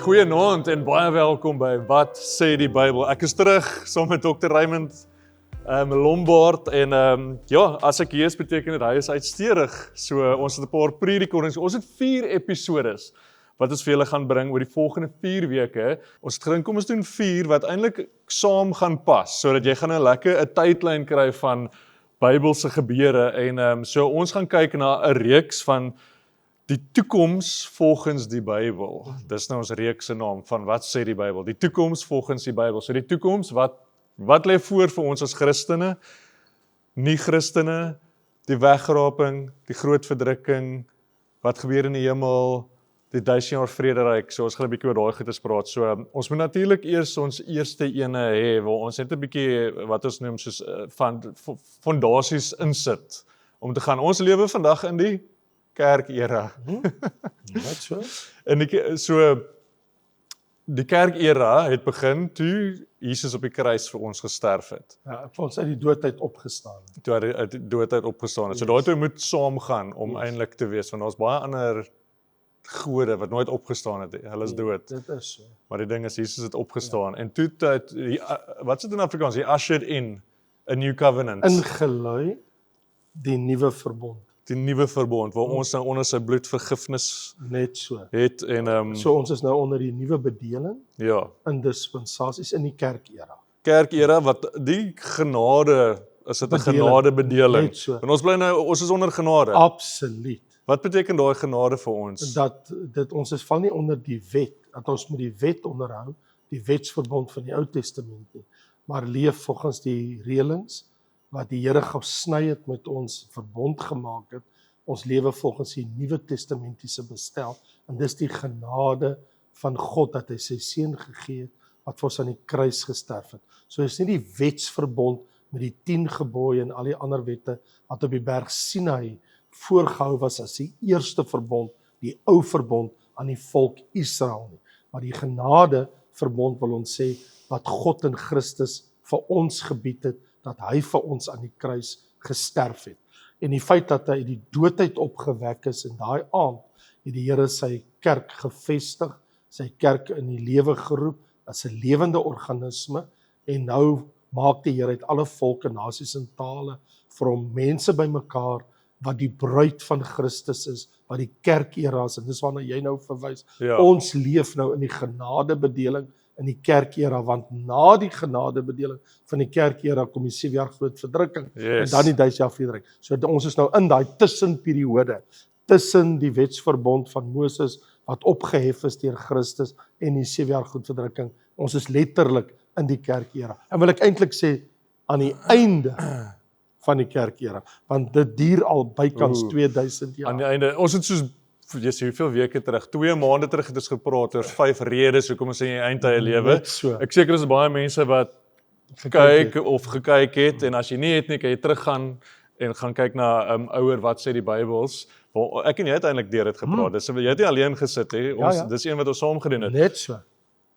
Goeienaand en baie welkom by Wat sê die Bybel. Ek is terug saam met Dr. Raymond Lombard en as ek hier is beteken dit hy is uitstedig. So ons het 'n paar pre-recordings. Ons het 4 episodes wat ons vir julle gaan bring oor die volgende 4 weke. Ons het gedink kom ons doen 4 wat eintlik saam gaan pas sodat jy gaan 'n tydlyn kry van Bybelse gebeure en so ons gaan kyk na 'n reeks van die toekoms volgens die Bybel. Dis nou ons reeks se naam van Wat sê die Bybel? Die toekoms volgens die Bybel. So die toekoms, wat lê voor vir ons as Christene, nie Christene, die wegraping, die groot verdrukking, wat gebeur in die hemel, die 1000 jaar vrederyk. So ons gaan 'n bietjie oor daai goedes praat. So ons moet natuurlik eers ons eerste ene hê waar ons net 'n bietjie wat ons noem soos fondasies insit om te gaan. Ons lewe vandag in die kerkera. Wat so? En die kerkera het begin toe Jesus op die kruis vir ons gesterf het. Ja, vir ons uit die doodheid opgestaan. Toe hy uit die doodheid opgestaan het. So daai toe moet saamgaan om eintlik te wees, want daar's baie ander gode wat nooit opgestaan het. Hulle is dood. Dit is so. Maar die ding is Jesus het opgestaan en toe wat is dit in Afrikaans? He ushered in a new covenant. Ingelui die nuwe verbond. Die nuwe verbond waar ons nou onder sy bloed vergifnis Net so. het en So ons is nou onder die nuwe bedeling ja, in dispensasies in die kerkera. kerkera wat die genade is dit 'n Bedeling. genadebedeling. Net so. En ons bly nou ons is onder genade. Absoluut. Wat beteken daai genade vir ons? Dat ons is val nie onder die wet, dat ons moet die wet onderhou, die wetsverbond van die Ou Testament nie, maar leef volgens die reëlings wat die Here gesny het met ons verbond gemaak het. Ons lewe volgens die Nuwe Testamentiese bestel en dis die genade van God dat hy sy seun gegee het wat vir ons aan die kruis gesterf het. So is nie die wetsverbond met die 10 gebooie en al die ander wette wat op die berg Sinai voorgehou was as die eerste verbond, die ou verbond aan die volk Israel nie. Maar die genade verbond wil ons sê wat God in Christus vir ons gebied het, dat hy vir ons aan die kruis gesterf het. En die feit dat hy uit die doodheid opgewek is en daai aand het die Here sy kerk gevestig, sy kerk in die lewe geroep as 'n lewende organisme en nou maak die Here uit alle volke, nasies en tale vir hom mense bymekaar wat die bruid van Christus is, wat die kerkera is en dis waarna jy nou verwys. Ja. Ons leef nou in die genadebedeling in die kerkera, want na die genadebedeling van die kerkera kom die 7 jaar groot verdrukking Yes. en dan die 1000 jaar vrederyk. So ons is nou in daai tussenperiode, tussen die wetsverbond van Moses wat opgehef is deur Christus en die 7 jaar groot verdrukking. Ons is letterlik in die kerkera. En wil ek eintlik sê aan die einde van die kerkera, want dit duur al bykans 2000 jaar. Aan die einde, ons het soos jy sê hoeveel weke terug, 2 maande terug het ons gepraat oor 5 redes hoekom ons in die eindtye lewe. Net so. Ek seker is baie mense wat kyk of gekyk het en as jy nie het nie, kan jy teruggaan en gaan kyk na ouer wat sê die Bybels. Ek en jy het eintlik deur dit gepraat. Dis jy het nie alleen gesit hè. Ons dis een wat ons saam gedoen het. Net so.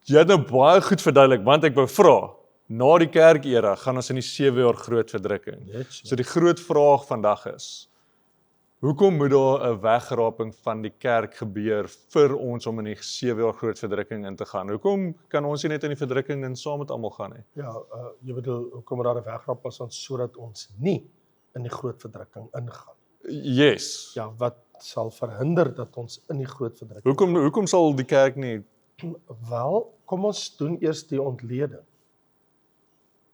Jy het nou baie goed verduidelik want ek wou vra, na die kerkera gaan ons in die 7 jaar groot verdrukking. Net so. So die groot vraag vandag is, hoekom moet daar 'n wegraping van die kerk gebeur vir ons om in die 7 jaar groot verdrukking in te gaan? Hoekom kan ons nie net in die verdrukking in saam met almal gaan nie? Ja, jy bedoel, hoekom moet daar 'n wegrap is sodat ons nie in die groot verdrukking ingaan? Yes. Ja, wat sal verhinder dat ons in die groot verdrukking? Hoekom sal die kerk nie? Wel, kom ons doen eers die ontleding.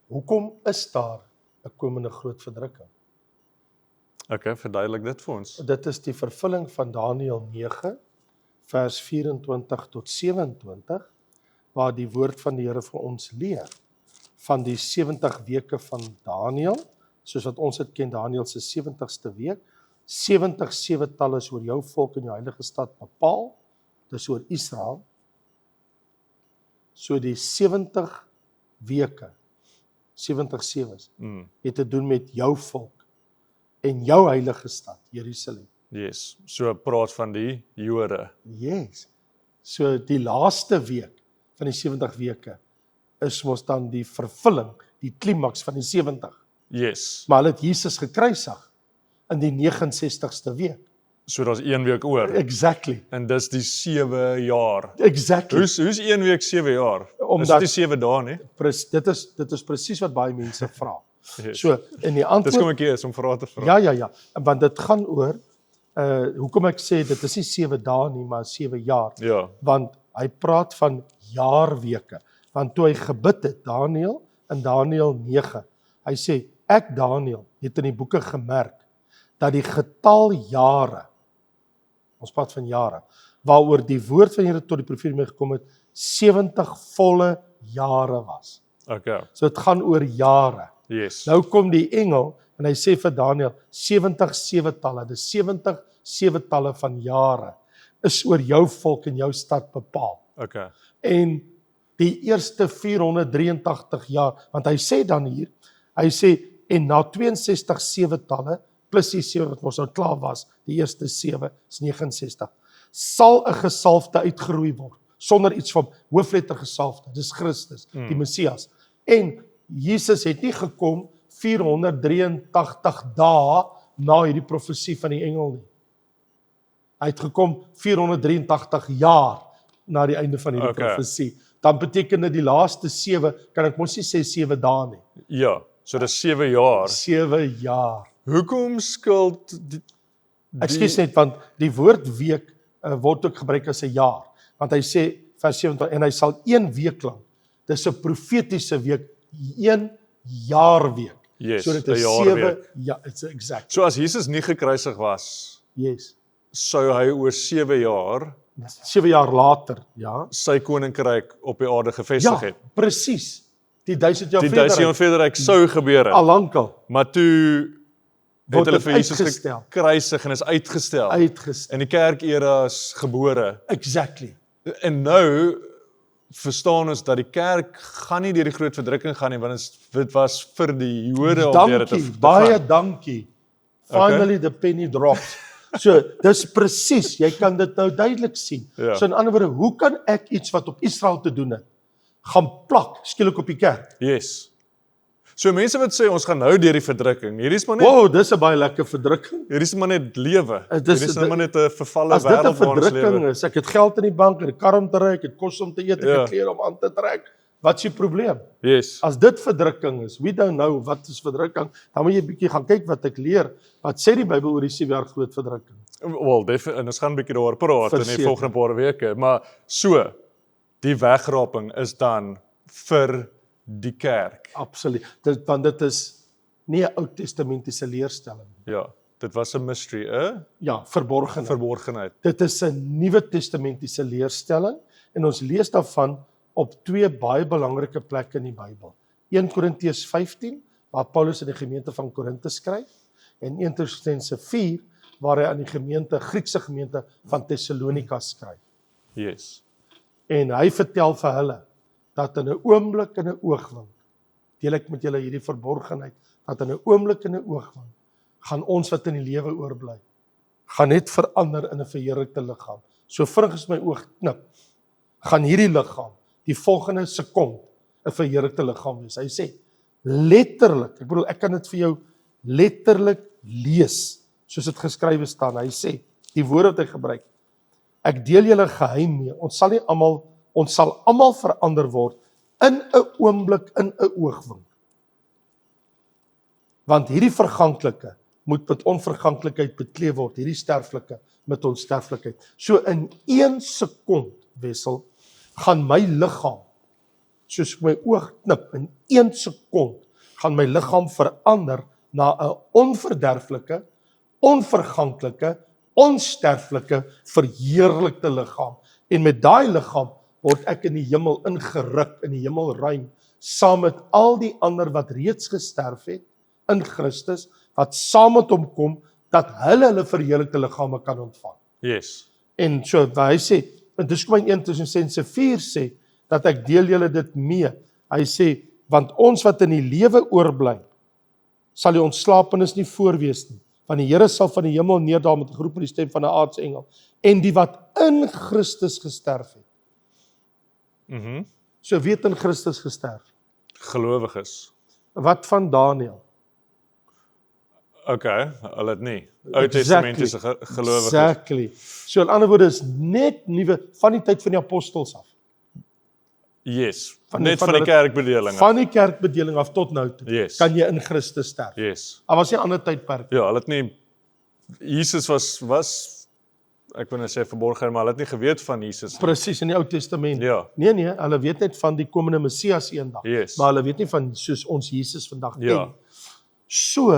Hoekom is daar 'n komende groot verdrukking? Okay, verduidelik dit vir ons. Dit is die vervulling van Daniël 9 vers 24 tot 27 waar die woord van die Here vir ons leer van die 70 weke van Daniël, soos wat ons dit ken, Daniël se 70ste week. 70 7-tal is oor jou volk en jou heilige stad bepaal. Dis oor Israel. So die 70 weke, 70 sewes, het te doen met jou volk en jou heilige stad, Jerusalem. Yes. So praat van die Jode. Yes. So die laaste week van die 70 weke is mos dan die vervulling, die klimaks van die 70. Yes. Maar hulle het Jesus gekruisig in die 69ste week. So daar's 1 week oor. Exactly. En dis die 7 jaar. Exactly. Hoe's 1 week 7 jaar? Omdat- Is dit 7 dae nie? Dit is presies wat baie mense vra. Yes. So, en die Dis antwoord kom ek hier is om vrae te vra. Ja, want dit gaan oor hoekom ek sê dit is nie 7 dae nie, maar 7 jaar. Ja. Want hy praat van jaarweke. Want toe hy gebid het, Daniël in Daniël 9, hy sê ek Daniël het in die boeke gemerk dat die getal jare, ons praat van jare, waaroor die woord van Here tot die profeet mee gekom het, 70 volle jare was. Okay. So dit gaan oor jare. Yes. Nou kom die engel en hy sê vir Daniël, 70 7-talle, dis 70 7-talle van jare, is oor jou volk en jou stad bepaal. Okay. En die eerste 483 jaar, want hy sê dan hier, hy sê, en na 62 7-talle, plus die 7 wat ons nou klaar was, die eerste 7 is 69, sal 'n gesalfde uitgeroei word, sonder iets van hoofletter gesalfde, dis Christus, die Messias. En Jesus het nie gekom 483 dae na hierdie profesie van die engel nie. Hy het gekom 483 jaar na die einde van hierdie profesie. Dan beteken dit die laaste 7, kan ek mos nie sê 7 dae nie. Ja, so dis 7 jaar. 7 jaar. Hoekom skuld Ekskuus net, want die woord week word ook gebruik as 'n jaar. Want hy sê vers 27 en hy sal 1 week lank. Dis 'n profetiese week, 1 jaarweek. Yes, so dit 'n is jaarweek. 7 ja, it's exact. So as Jesus nie gekruisig was, Yes. sou hy oor 7 jaar 7 jaar later, ja. sy koninkryk op die aarde gevestig het. Presies. Die 1000 jaar Die 1000 jaar verder sou gebeur het. al lankal Maar toe het word hulle dit vir Jesus uitgestel. gekruisig en is uitgestel. Uitgestel. En die kerk-era is gebore. Exactly. En nou verstaan ons dat die kerk gaan nie deur die groot verdrukking gaan nie, want dit was vir die Jode om deur dit te Baie gaan. dankie. Finally the penny drops. So, dis presies, jy kan dit nou duidelik sien. Ja. So in ander woorde, hoe kan ek iets wat op Israel te doen het, gaan plak skielik op die kerk? Yes. So mense wat sê ons gaan nou deur die verdrukking. Hierdie is maar net Wow, dis 'n baie lekker verdrukking. hierdie is maar net lewe. Dit is- Hierdie is nou maar net 'n vervalle As dit 'n wêreld waar ons verdrukking lewe. is, ek het geld in die bank, ek het 'n kar om te ry, ek het kos om te eet, ek Ja. het klere om aan te trek. Wat is die probleem? Yes. As dit verdrukking is, we don't know wat is verdrukking, dan moet jy 'n bietjie gaan kyk wat ek leer. Wat sê die Bybel oor die 7 jaar groot verdrukking? Wel, en ons gaan 'n bietjie daaroor praat in die Verseker. volgende paar weke, maar so die wegraping is dan vir die kerk. Absoluut. Want dit is nie 'n Ou Testamentiese leerstelling nie. Ja, dit was 'n mystery, 'n Ja, verborgenheid. verborgenheid. Dit is 'n Nuwe Testamentiese leerstelling en ons lees daarvan op 2 baie belangrike plekke in die Bybel. 1 Korintiërs 15 waar Paulus aan die gemeente van Korinthe skryf en 1 Tessalonisense 4 waar hy aan die gemeente, Griekse gemeente van Tessalonika skryf. Yes. En hy vertel vir hulle dat in 'n oomblik en 'n oogwink, deel ek met julle hierdie verborgenheid, dat in 'n oomblik en 'n oogwink gaan ons wat in die lewe oorbly, gaan net verander in 'n verheerlikte liggaam. So vinnig as my oog knip, gaan hierdie liggaam die volgende sekond 'n verheerlikte liggaam wees. Hy sê letterlik, ek bedoel ek kan dit vir jou letterlik lees soos dit geskrywe staan. Hy sê die woorde wat hy gebruik. Ek deel julle geheim mee. Ons sal almal verander word in 'n oomblik, in 'n oogwink. Want hierdie verganklike moet met onverganklikheid bekleed word, hierdie sterflike met onsterflikheid. So in 1 sekond, Wessel, gaan my liggaam, soos my oog knip, in 1 sekond gaan my liggaam verander na 'n onverderflike, onverganklike, onsterflike, verheerlikte liggaam. En met daai liggaam word ek in die hemel ingeruk, in die hemelruim, saam met al die ander wat reeds gesterf het in Christus, wat saam met hom kom, dat hulle verheerlikte liggame kan ontvang. Yes. En so hy sê, en dis kom in 1 Tessalonisense 4 sê, dat ek deel julle dit mee. Hy sê, want ons wat in die lewe oorbly, sal die ontslapenis nie voorwees nie. Want die Here sal van die hemel neerdaal met 'n geroep in die stem van 'n aartsengel. En die wat in Christus gesterf het. So wie het in Christus gesterf? Gelowiges. Wat van Daniël? Okay, hulle het nie. Ou Testamentiese gelowiges. Exactly. So in ander woorde is net nuwe van die tyd van die apostels af. Yes. Van Net van die kerkbedeling af. Van die kerkbedeling af tot nou toe. Yes. Kan jy in Christus sterf. Yes. Daar was nie 'n ander tydperk. Ja, hulle het nie Jesus was ek wil net sê verborgen, maar hulle het nie geweet van Jesus. Presies in die Ou Testament. Ja. Nee, hulle weet net van die komende Messias eendag. Yes. Maar hulle weet nie van soos ons Jesus vandag ken. Ja. So,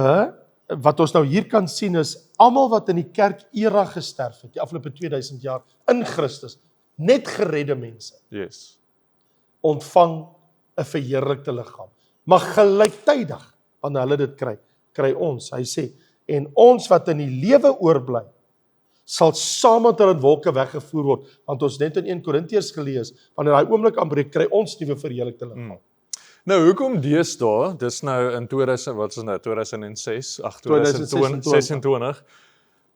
wat ons nou hier kan sien is, almal wat in die kerk era gesterf het, die afgelope 2000 jaar, in Christus, net geredde mense, Yes. ontvang 'n verheerlikte liggaam. Maar gelyktydig, wanneer hulle dit kry ons, hy sê, en ons wat in die lewe oorbly, sal saam met hulle in wolke weggevoer word, want ons net in 1 Korintiërs gelees, wanneer daai oomblik aanbreek, kry ons nuwe verheerlikte liggaam. Nou, hoekom deesdae, dis nou in 2006, 2026,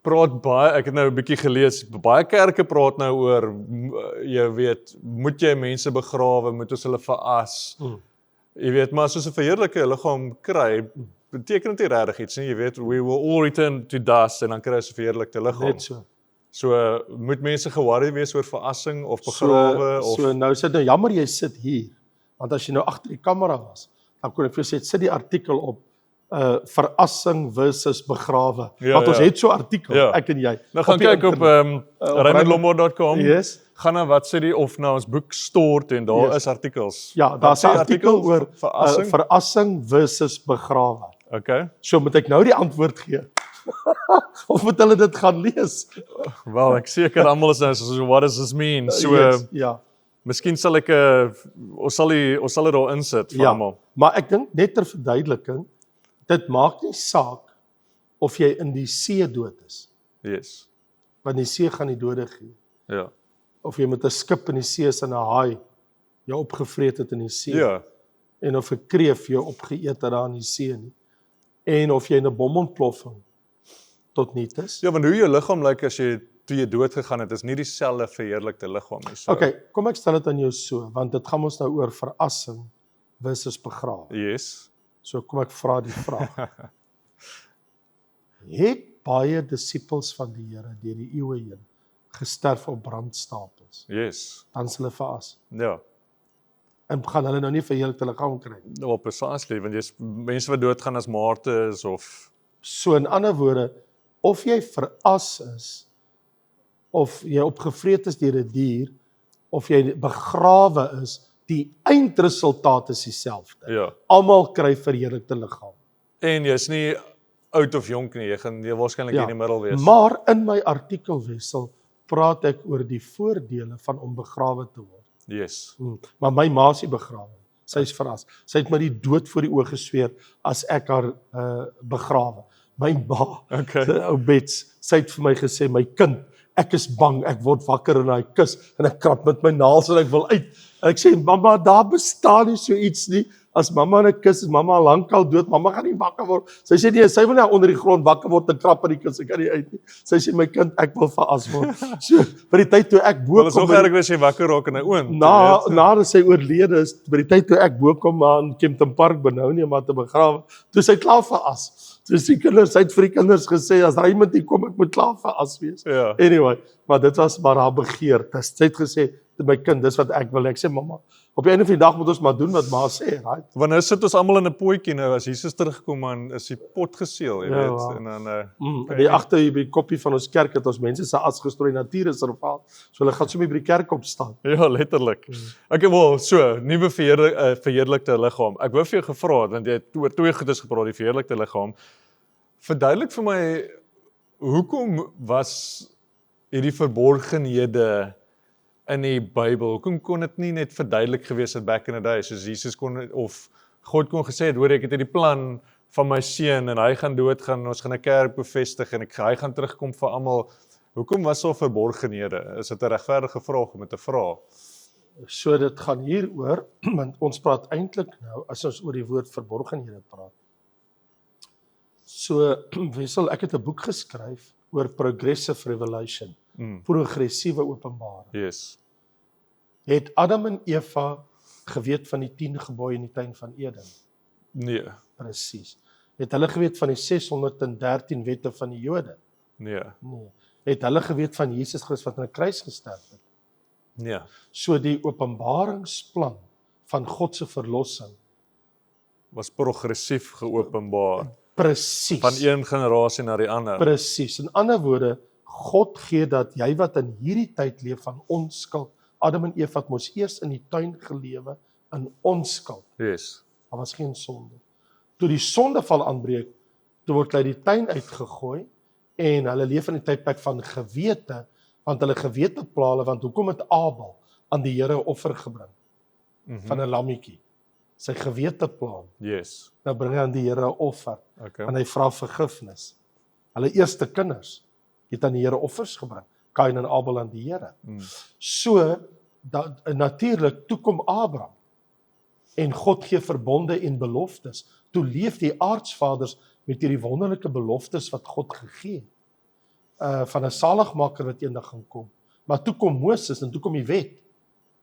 praat baie, ek het nou 'n bietjie gelees, baie kerke praat nou oor, jy weet, moet jy mense begrawe, moet ons hulle veras, jy weet, maar as ons 'n verheerlike liggaam kry, beteken dit nie regtig iets nie, jy weet, we will all return to dust, en dan kry ons 'n verheerlikte liggaam. Net so. So, moet mense geworry wees oor verassing, of begrawe, of... So nou sit nou, jammer jy sit hier, want as jy nou agter die kamera was, dan kon ek vir jou sê, sit die artikel op, verassing versus begrawe. Ja, Want ons ja. het so 'n artikel, Ja. ek en jy. Nou gaan die kyk op raymondlombard.com, Yes. gaan na wat sê die, of na ons boek store, en daar Yes. is artikels. Ja, Wat daar's 'n sê artikel oor verassing. verassing versus begrawe. Okay. So moet ek nou die antwoord gee. Of moet hulle dit gaan lees? Wel, ek seker almal is nou so, what does this mean? So, Yes, ja. miskien sal ek, ons sal dit daar insit vir Ja, almal. maar ek dink net ter verduideliking, dit maak nie saak of jy in die see dood is, Yes. want die see gaan die dode gee. Ja. Of jy met 'n skip in die see is en 'n haai jou opgevreet het in die see, Ja. en of 'n kreef jou opgeëet het daar in die see nie, en of jy in 'n bomontploffing tot niet is. Ja, want hoe jou liggaam lyk as jy toe jy dood gegaan het, is nie dieselfde verheerlikte liggaam nie. So, Okay, kom ek stel dit aan jou so, want dit gaan ons nou oor verassing versus begrawe. Yes. So kom ek vra die vraag. Het baie disippels van die Here deur die eeue heen gesterf op brandstapels? Yes. Dan is hulle veras. Ja. En gaan hulle nou nie verheerlikte liggaam kry nie? Op precisely, want jy's mense wat doodgaan as martyrs of So in ander woorde, of jy veras is, of jy opgevreet is deur 'n dier, of jy begrawe is, die eindresultaat is dieselfde. ja. Almal kry verheerlikte liggaam. En jy's nie oud of jonk nie, jy waarskynlik in die middel wees. Maar in my artikel Wessel praat ek oor die voordele van om begrawe te word. Yes. Maar my ma is nie begrawe. Sy is veras. Sy het my die dood voor die oë gesweer as ek haar begrawe. My ma, Okay. ou Bets, sy het vir my gesê, my kind, ek is bang, ek word wakker in daai kus en ek krap met my naels en ek wil uit. En ek sê, mamma, daar bestaan nie so iets nie. As mamma in 'n kus is, mamma lankal dood, mamma gaan nie wakker word. Sy sê nee, sy wil nie onder die grond wakker word en krap in die kus, sy kan nie uit nie. Sy sê, my kind, ek wil veras word. So, vir die tyd toe ek bo Wel, is nog erg as jy wakker raak in 'n oond. nadat sy oorlede is, by die tyd toe ek bo kom maar in Kempton Park Benoni om haar te begrawe, toe sy klaar veras. So die kinders, sy het vir die kinders gesê, as Raymond hier kom, ek moet klaar veras wees. Ja. Anyway, maar dit was maar haar begeerte. Sy het gesê, my kind, dis wat ek wil. Ek sê, mamma, op die einde van die dag moet ons maar doen wat ma sê, right? Want nou sit ons almal in 'n potjie nou, as Jesus terugkom, man, is die pot geseël, jy Ja, weet. wow. En dan En die agter hier by die koppie van ons kerk het ons mense se as gestrooi natuurreservaat. So hulle gaan sommer by die kerk opstaan. ja, letterlik. Okay, wel, so, nuwe verheerlikte liggaam. Ek wou vir jou gevra het, want jy het oor twee goedes gepraat, die verheerlikte liggaam. Verduidelik vir my, hoekom was hierdie verborgenhede in die Bybel, hoekom kon dit nie net verduidelik gewees het back in the day, soos Jesus kon, of God kon gesê het, hoor, ek het hierdie plan van my seun, en hy gaan doodgaan, ons gaan 'n kerk bevestig, en hy gaan terugkom vir almal. Hoekom was daar verborgenhede? Is dit 'n regverdige vraag om dit te vra? So dit gaan hier oor, want ons praat eintlik nou, as ons oor die woord verborgenhede praat. So, Wessel, ek het 'n boek geskryf oor progressive revelation, progressiewe openbaring. Yes. Het Adam en Eva geweet van die 10 gebooie in die tuin van Eden? Nee. Presies. Het hulle geweet van die 613 wette van die Jode? Nee. Nee. Het hulle geweet van Jesus Christus wat aan 'n kruis gesterf het? Nee. So die openbaringsplan van God se verlossing, Was progressief geopenbaar. presies. Van een generasie na die ander. Presies. In ander woorde, God gee dat jy wat in hierdie tyd leef van onskuld, Adam en Eva het mos eers in die tuin gelewe in onskuld. Yes. Daar was geen sonde. Toe die sondeval aanbreek, toe word hulle die tuin uitgegooi en hulle leef in 'n tydperk van gewete, want hulle gewete pla hulle, want hoekom het Abel aan die Here 'n offer gebring van 'n lammetjie? Sy gewete pla. Yes. Nou bring hy aan die Here 'n offer Okay. en hy vra vergifnis. Hulle eerste kinders het aan die Here offers gebring, Kain en Abel aan die Here. So dat natuurlik toe kom Abraham en God gee verbonde en beloftes. Toe leef die aardsvaders met hierdie wonderlike beloftes wat God gegee het, van 'n saligmaker wat eendag gaan kom. Maar toe kom Moses en toe kom die wet.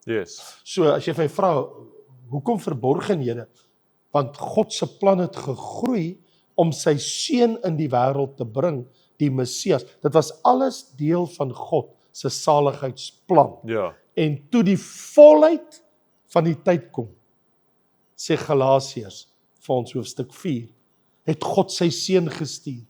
Yes. So as jy vir my vra, hoekom verborgenhede? Want God se plan het gegroei om sy seun in die wêreld te bring, die Messias. Dit was alles deel van God se saligheidsplan. Ja. En toe die volheid van die tyd kom, sê Galasiërs vir ons hoofstuk 4, het God sy seun gestuur,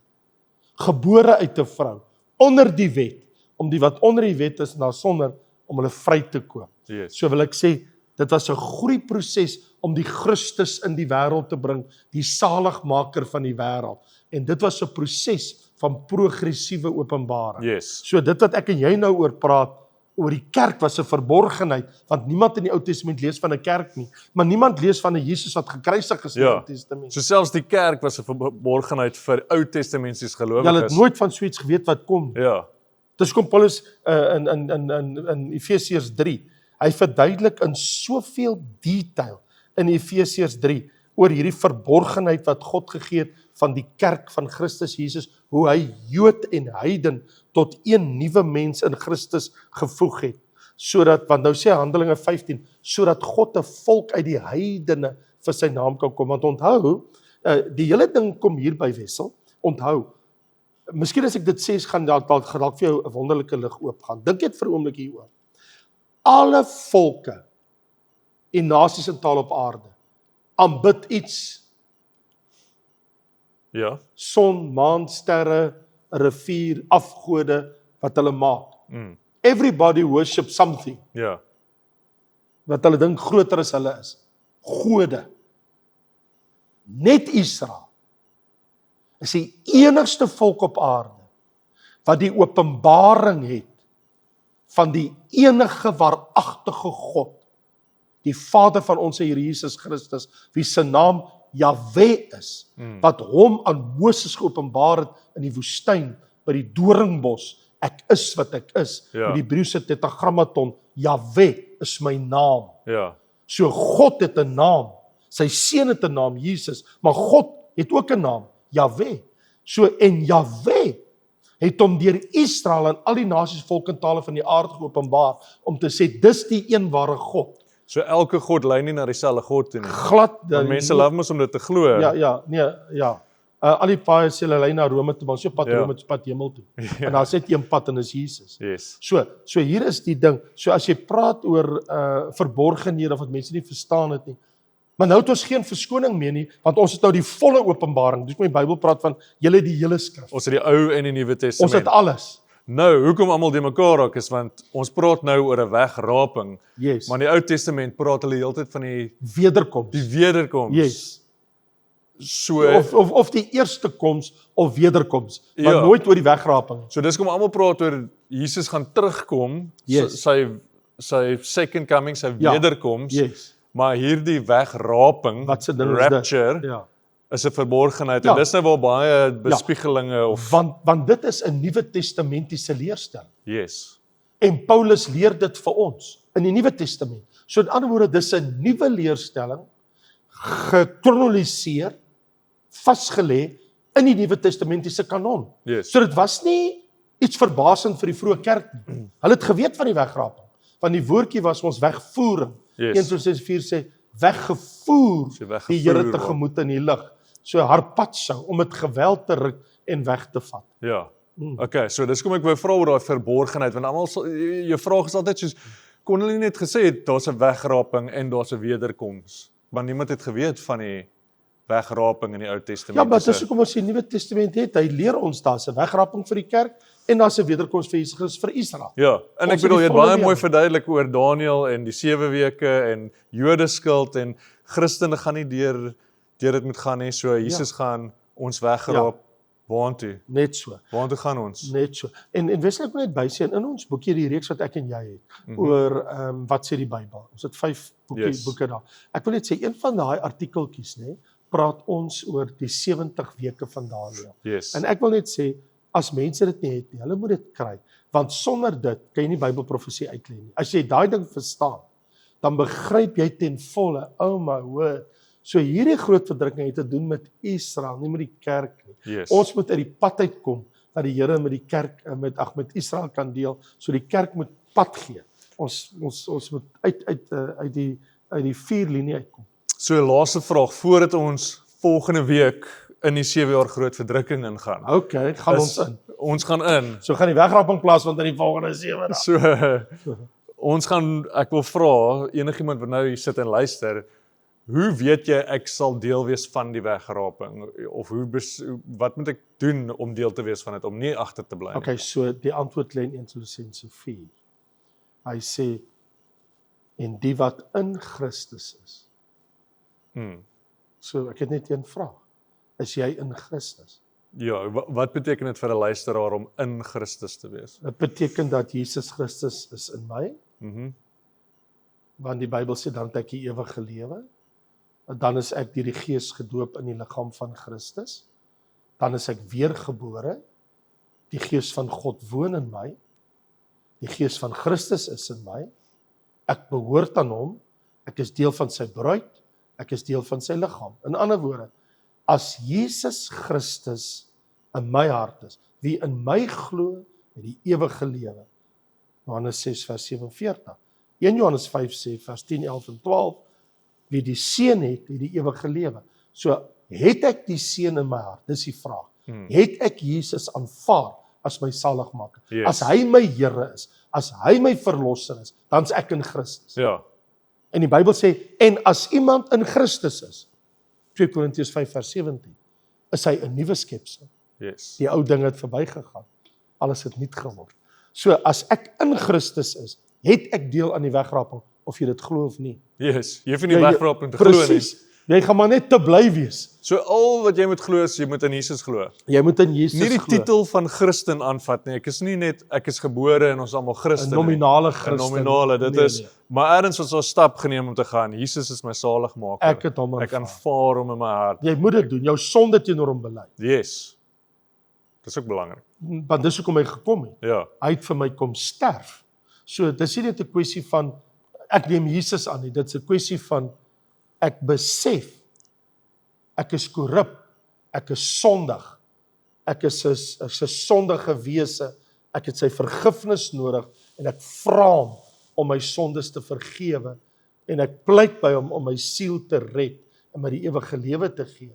gebore uit 'n vrou, onder die wet, om die wat onder die wet is na sonder, om hulle vry te koop. Yes. So wil ek sê, dit was 'n groeiproses om die Christus in die wêreld te bring, die saligmaker van die wêreld. En dit was 'n proses van progressiewe openbaring. Yes. So dit wat ek en jy nou oor praat, oor die kerk was 'n verborgenheid, want niemand in die Ou Testament lees van 'n kerk nie, maar niemand lees van 'n Jesus wat gekruisig is in die Ja. Ou Testament. So selfs die kerk was 'n verborgenheid vir Ou Testamentiese Hulle gelowiges. het nooit van so iets geweet wat kom. Ja. Dis kom Paulus in Efesiërs 3. Hy verduidelik in soveel detail in Efesiërs 3 oor hierdie verborgenheid wat God gegee het van die kerk van Christus Jesus, hoe hy Jood en heiden tot een nuwe mens in Christus gevoeg het. Sodat, want nou sê Handelinge 15, sodat God 'n volk uit die heidene vir sy naam kan kom. Want onthou, die hele ding kom hier by Wessel. Onthou, miskien as ek dit sê, gaan dalk vir jou 'n wonderlike lig oopgaan. Dink net vir 'n oomblik hieroor. Alle volke en nasies en tale op aarde aanbid iets. Ja. Son, maan, sterre, 'n rivier, afgode wat hulle maak. Everybody worship something Ja. wat hulle dink groter as hulle is. Gode. Net Israel is die enigste volk op aarde wat die openbaring het van die enige waaragtige God, die Vader van ons Here Jesus Christus, wie se naam Jahwe is, wat hom aan Moses geopenbaar het in die woestyn by die doringbos. Ek is wat ek is. Ja. Met die Hebreëse tetragrammaton, Jahwe is my naam. Ja. So God het 'n naam, sy seun het 'n naam, Jesus, maar God het ook 'n naam, Jahwe. So en Jahwe het hom deur Israel en al die nasies, volke en tale van die aarde geopenbaar om te sê dis die een ware God. So elke god lei nie na dieselfde god toe nie. Glad Want mense love mos om dit te glo. Ja. Al die paaie sê hulle lei na Rome toe, maar so pad Ja. Rome toe pad hemel toe. En daar's net een pad en dis Jesus. Yes. So hier is die ding. So as jy praat oor verborgenhede of wat mense nie verstaan het nie. Maar nou het ons geen verskoning meer nie, want ons het nou die volle openbaring. Dis my Bybel praat van julle die hele skrif. Ons het die Ou en die Nuwe Testament. Ons het alles. Nou, hoekom almal die mekaar raak is want ons praat nou oor 'n wegraping. Yes. Maar in die Ou Testament praat hulle heeltyd van die Wederkoms. wederkoms. Yes. So Of die eerste koms of wederkoms, maar Ja. nooit oor die wegraping. so dis kom almal praat oor Jesus gaan terugkom, Yes. sy second coming, sy Ja. wederkoms. Yes. Maar hierdie wegraping, Wat se ding is rapture, dit? Ja. is 'n verborgenheid Ja. en dis nou waar baie bespiegelinge of Want dit is 'n Nuwe Testamentiese leerstelling. yes. En Paulus leer dit vir ons in die Nuwe Testament. So in ander woorde, dis 'n nuwe leerstelling, gekronoliseer, vasgelê in die Nuwe Testamentiese kanon. Yes. So dit was nie iets verbasend vir die vroeë kerk nie. Hulle het geweet van die wegraping. Want die woordjie was ons wegvoering. Yes. 1:4 sê weggevoer Sy weggevoer die Here word. tegemoet in die lig. so harpazo, om dit geweld te ruk en weg te vat. Ja. Okay, so dis kom ek wou vra oor daai verborgenheid, want almal jou vraag is altyd soos, kon hulle net gesê het, daar's 'n wegraping en daar's 'n wederkoms, maar niemand het geweet van die wegraping in die Ou Testament. Ja, maar dis hoekom ons die Nuwe Testament het. Hy leer ons daar's 'n wegraping vir die kerk en daar's 'n wederkoms vir Jesus Christus vir Israel. Ja, en ek Ons het bedoel, die jy het volle baie mooi lewe. verduidelik oor Daniël en die 7 weke en Jode skuld en Christene gaan nie deur dit moet gaan nie, so Jesus gaan ons wegraap. Waantoe? Net so. Waantoe gaan ons? Net so. En Wesley, ek wil net bysê, in ons boekie, die reeks wat ek en jy het, oor wat sê die Bybel. Ons het 5 boeke daar. Ek wil net sê, een van daai artikeltjies, praat ons oor die 70 weke van Daniël. Yes. En ek wil net sê, as mense dit nie het nie, hulle moet dit kry. Want sonder dit kan jy nie Bybelprofesie uitlei nie. As jy daai ding verstaan, dan begryp jy ten volle, oh my word. So hierdie groot verdrukking het te doen met Israel, nie met die kerk nie. Yes. Ons moet uit die pad uitkom, dat die Here met die kerk, met Israel kan deel, so die kerk moet pad gee. Ons moet uit die vuurlinie uitkom. So laaste vraag, voordat ons volgende week in die 7 jaar groot verdrukking ingaan. Okay, gaan ons in. Ons gaan in. So gaan die wegraping plaasvind in die volgende 7 dae. So ons gaan, ek wil vra, enigiemand wat nou hier sit en luister, hoe weet jy ek sal deel wees van die wegraping? Of wat moet ek doen om deel te wees van dit, om nie agter te bly nie? Okay, so die antwoord lê in 1 Kolossense 4. Hy sê, en die wat in Christus is. So ek het net een vraag. Is jy in Christus? Ja, wat beteken dit vir 'n luisteraar om in Christus te wees? Dit beteken dat Jesus Christus is in my, want die Bybel sê dan het ek die ewige lewe. Dan is ek deur die Gees gedoop in die liggaam van Christus. Dan is ek weergebore. Die Gees van God woon in my. Die Gees van Christus is in my. Ek behoort aan hom. Ek is deel van sy bruid. Ek is deel van sy liggaam. In ander woorde, as Jesus Christus in my hart is, wie in my glo, het die ewige lewe. Johannes 6 vers 47. 1 Johannes 5 sê vers 10, 11 en 12, wie die Seun het die ewige lewe. So, het ek die Seun in my hart? Dis die vraag. Het ek Jesus aanvaar as my saligmaker? Yes. As hy my Here is, as hy my verlosser is, dan is ek in Christus. Ja. En die Bybel sê, en as iemand in Christus is, 2 Korintiërs 5 vers 17, is hy 'n nuwe skepsel. Yes. Die ou dinge het verbygegaan. Alles het nuut geword. So as ek in Christus is, het ek deel aan die wegraping, of jy dit glo of nie. Yes. Jy hoef nie wegraping te glo nie. Presies. Jy gaan maar net te bly wees. So al wat jy moet glo is jy moet in Jesus glo. Jy moet in Jesus Nie die glo. titel van Christen aanvat nie. Ek is nie net ek is gebore en ons is almal Christen. 'n nominale nie. 'n Christen. Nominale, dit Nee, is nee. maar ergens was ons stap geneem om te gaan. Jesus is my saligmaker. Ek het hom Ek aanvaar. aanvaar hom in my hart. Jy moet dit doen, jou sonde teenoor hom bely. Yes. Dis ook belangrik. Want dis hoekom hy gekom het. Ja. Hy het vir my kom sterf. So dis nie net 'n kwessie van ek neem Jesus aan nie, dit's 'n kwessie van ek besef ek is korrup, ek is sondig. Ek is 'n sondige wese. Ek het sy vergifnis nodig en ek vra hom om my sondes te vergewe en ek pleit by hom om my siel te red en my die ewige lewe te gee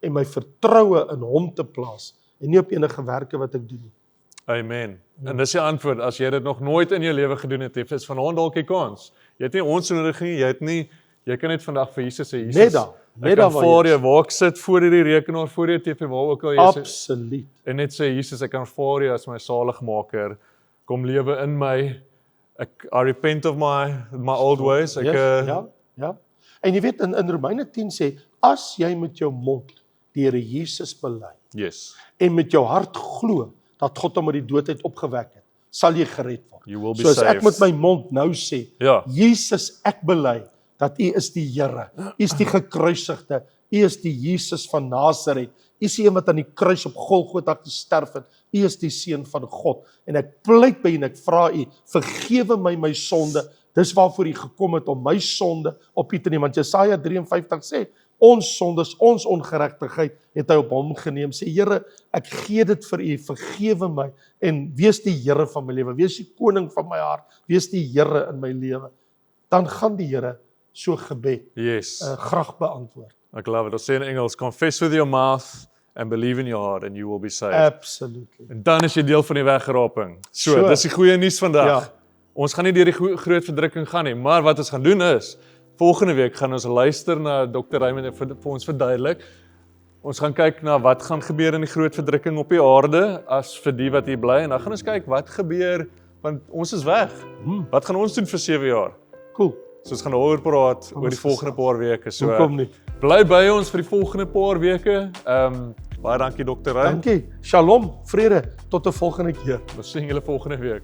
en my vertroue in hom te plaas en nie op enige werke wat ek doen nie. Amen. En dis die antwoord. As jy dit nog nooit in jou lewe gedoen het, is vanaand dalk die kans. Jy het nie ons nodig nie, jy kan net vandag vir Jesus sê, Jesus, Net daar aanvaar jou, waar ek sit voor hierdie rekenaar, voor jou TV, waar ook al jy is. Absoluut. En net sê, Jesus, ek aanvaar jou as my saligmaker, kom lewe in my, I repent of my old ways. Ja. En jy weet, in Romeine 10 sê, as jy met jou mond die Here Jesus bely, Yes. en met jou hart glo, dat God hom uit die dood uit opgewek het, sal jy gered word. You will be So as ek saved. met my mond nou sê, Ja. Jesus, ek bely, dat U is die Here, U is die gekruisigde, U is die Jesus van Nasaret, U is die een wat aan die kruis op Golgotha gesterf het, U is die Seun van God, en ek pleit by U en ek vra U, vergewe my sonde, dis waarvoor U gekom het, om my sonde op U te neem, want Jesaja 53 sê, ons sondes, ons ongeregtigheid, het hy op hom geneem, sê, Here, ek gee dit vir U, vergewe my, en wees die Here van my lewe, wees die koning van my hart, wees die Here in my lewe, dan gaan die Here so gebed Yes. graag beantwoord. Ek love it. Ons sê in Engels, confess with your mouth and believe in your heart and you will be saved. Absolutely. En dan is jy deel van die wegraping. So, Sure. dis die goeie nuus vandag. Ja. Ons gaan nie deur die groot verdrukking gaan nie, maar wat ons gaan doen is, volgende week gaan ons luister na Dr. Raymond en vir ons verduidelik. Ons gaan kyk na wat gaan gebeur in die groot verdrukking op die aarde as vir die wat hier bly en dan gaan ons kyk wat gebeur want ons is weg. Wat gaan ons doen vir 7 jaar? Cool. So ons gaan daaroor praat oor die volgende paar weke. So Hoekom nie? bly by ons vir die volgende paar weke. Baie dankie Dr. Raymond. Dankie. Shalom, vrede, tot 'n volgende keer. Ons sien julle volgende week.